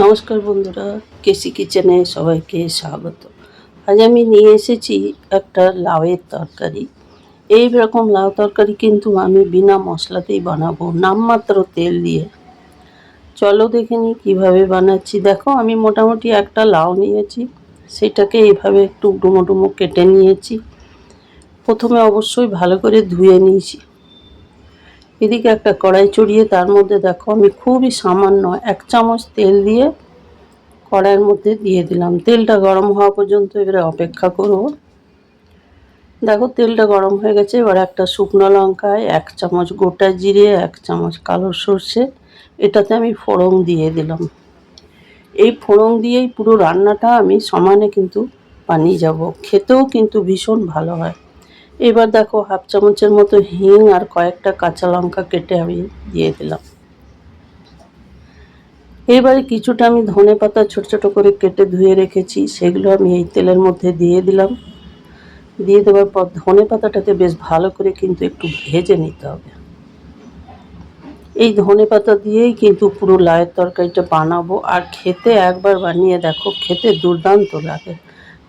নমস্কার বন্ধুরা, কেসি কিচেনে সবাইকে স্বাগত। আজ আমি নিয়ে এসেছি একটা লাউয়ের তরকারি। এই রকম লাউ তরকারি কিন্তু আমি বিনা মশলাতেই বানাবো, নামমাত্র তেল দিয়ে। চলো দেখে নিই কীভাবে বানাচ্ছি। দেখো, আমি মোটামুটি একটা লাউ নিয়েছি, সেটাকে এইভাবে একটু ডুমো ডুমো কেটে নিয়েছি। প্রথমে অবশ্যই ভালো করে ধুয়ে নিয়েছি। এদিকে একটা কড়াই চড়িয়ে তার মধ্যে দেখো আমি খুবই সামান্য 1 চামচ তেল দিয়ে কড়াইয়ের মধ্যে দিয়ে দিলাম। তেলটা গরম হওয়া পর্যন্ত এবারে অপেক্ষা করব। দেখো তেলটা গরম হয়ে গেছে। এবার একটা শুকনো লঙ্কায় 1 চামচ গোটা জিরে, 1 চামচ কালো সর্ষে, এটাতে আমি ফোড়ন দিয়ে দিলাম। এই ফোড়ন দিয়েই পুরো রান্নাটা আমি সমানে কিন্তু বানিয়ে যাব। খেতেও কিন্তু ভীষণ ভালো হয়। এবার দেখো 1/2 চামচের মতো হিং আর কয়েকটা কাঁচা লঙ্কা কেটে আমি দিয়ে দিলাম। এবারে কিছুটা আমি ধনেপাতা ছোট ছোট করে কেটে ধুয়ে রেখেছি, সেগুলো আমি এই তেলের মধ্যে দিয়ে দিলাম। দিয়ে দেওয়ার পর ধনেপাতাটাকে বেশ ভালো করে কিন্তু একটু ভেজে নিতে হবে। এই ধনেপাতা দিয়েই কিন্তু পুরো লাউয়ের তরকারিটা বানাবো। আর খেতে একবার বানিয়ে দেখো, খেতে দুর্দান্ত লাগে।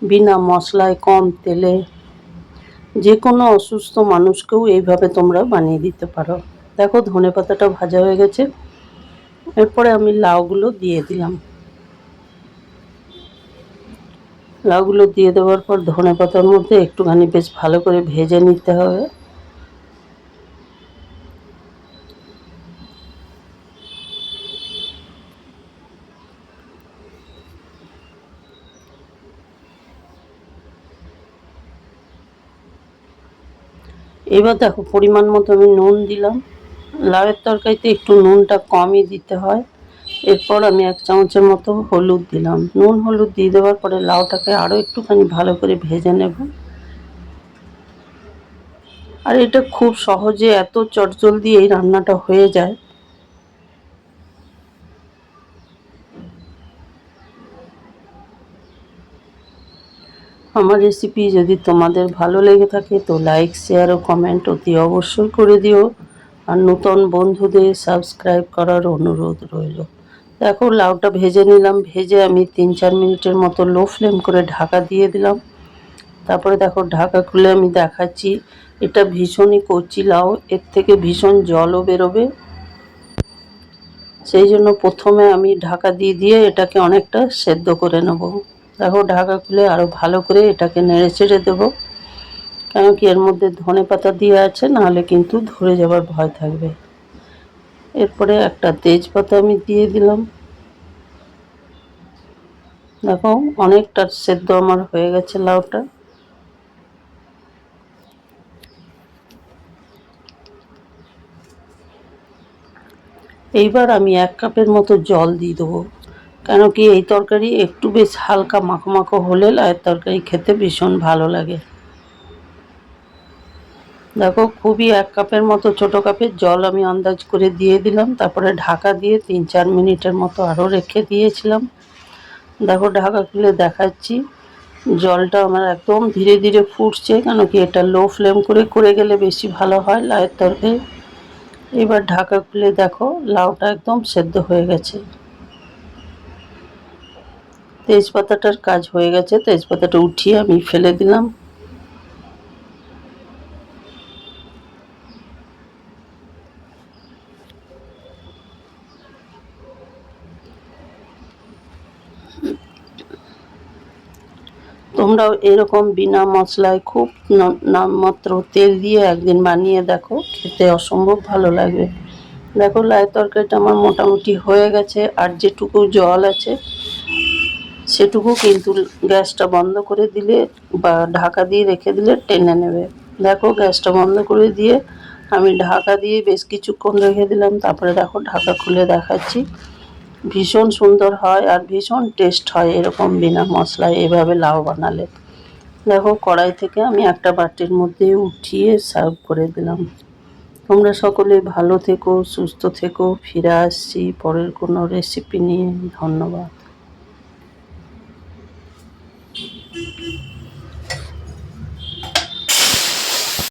বিনা মশলায়, কম তেলে যে কোনো অসুস্থ মানুষকেও এইভাবে তোমরা বানিয়ে দিতে পারো। দেখো ধনেপাতাটা ভাজা হয়ে গেছে। এরপরে আমি লাউগুলো দিয়ে দিলাম। লাউগুলো দিয়ে দেওয়ার পর ধনেপাতার মধ্যে একটুখানি বেশ ভালো করে ভেজে নিতে হবে। এবার দেখো পরিমাণ মতো আমি নুন দিলাম। লাউয়ের তরকারিতে একটু নুনটা কমই দিতে হয়। এরপর আমি 1 চামচের মতো হলুদ দিলাম। নুন হলুদ দিয়ে দেওয়ার পরে লাউটাকে আরও একটুখানি ভালো করে ভেজে নেব। আর এটা খুব সহজে এত চটজলদি এই রান্নাটা হয়ে যায়। আমার রেসিপি যদি তোমাদের ভালো লেগে থাকে তো লাইক, শেয়ার ও কমেন্ট অতি অবশ্যই করে দিও। আর নতুন বন্ধুদের সাবস্ক্রাইব করার অনুরোধ রইল। দেখো লাউটা ভেজে নিলাম। ভেজে আমি 3-4 মিনিটের মতো লো ফ্লেম করে ঢাকা দিয়ে দিলাম। তারপরে দেখো ঢাকা খুলে আমি দেখাচ্ছি। এটা ভীষণই কচি লাউ, এর থেকে ভীষণ জলও বেরোবে। সেই জন্য প্রথমে আমি ঢাকা দিয়ে এটাকে অনেকটা সেদ্ধ করে নেব। দেখো ঢাকা খুলে আরও ভালো করে এটাকে নেড়ে চেড়ে দেবো, কেন কি এর মধ্যে ধনেপাতা দিয়ে আছে, নাহলে কিন্তু ধরে যাবার ভয় থাকবে। এরপরে একটা তেজপাতা আমি দিয়ে দিলাম। দেখো অনেকটা সেদ্ধ আমার হয়ে গেছে লাউটা। এইবার আমি 1 কাপের মতো জল দিয়ে দেবো, কেন কি এই তরকারি একটু বেশ হালকা মাখো মাখো হলে লাউয়ের তরকারি খেতে ভীষণ ভালো লাগে। দেখো খুবই 1 কাপের মতো ছোটো কাপের জল আমি আন্দাজ করে দিয়ে দিলাম। তারপরে ঢাকা দিয়ে 3-4 মিনিটের মতো আরও রেখে দিয়েছিলাম। দেখো ঢাকা খুলে দেখাচ্ছি, জলটা আমার একদম ধীরে ধীরে ফুটছে, কেন কি এটা লো ফ্লেম করে গেলে বেশি ভালো হয় লাউয়ের তরকারি। এবার ঢাকা খুলে দেখো লাউটা একদম সেদ্ধ হয়ে গেছে। তেজপাতাটার কাজ হয়ে গেছে, তেজপাতাটা উঠিয়ে আমি ফেলে দিলাম। তোমরাও এরকম বিনা মশলায় খুব নামমাত্র তেল দিয়ে একদিন বানিয়ে দেখো, খেতে অসম্ভব ভালো লাগবে। দেখো লাউয়ের তরকারিটা আমার মোটামুটি হয়ে গেছে। আর যেটুকু জল আছে সেটুকু কিন্তু গ্যাসটা বন্ধ করে দিলে বা ঢাকা দিয়ে রেখে দিলে টেনে নেবে। দেখো গ্যাসটা বন্ধ করে দিয়ে আমি ঢাকা দিয়ে বেশ কিছুক্ষণ রেখে দিলাম। তারপরে দেখো ঢাকা খুলে দেখাচ্ছি। ভীষণ সুন্দর হয় আর ভীষণ টেস্ট হয় এরকম বিনা মশলায় এভাবে লাউ বানালে। দেখো কড়াই থেকে আমি একটা বাটির মধ্যে উঠিয়ে সার্ভ করে দিলাম। তোমরা সকলে ভালো থেকো, সুস্থ থেকো। ফিরে আসছি পরের কোনো রেসিপি নিয়ে। ধন্যবাদ।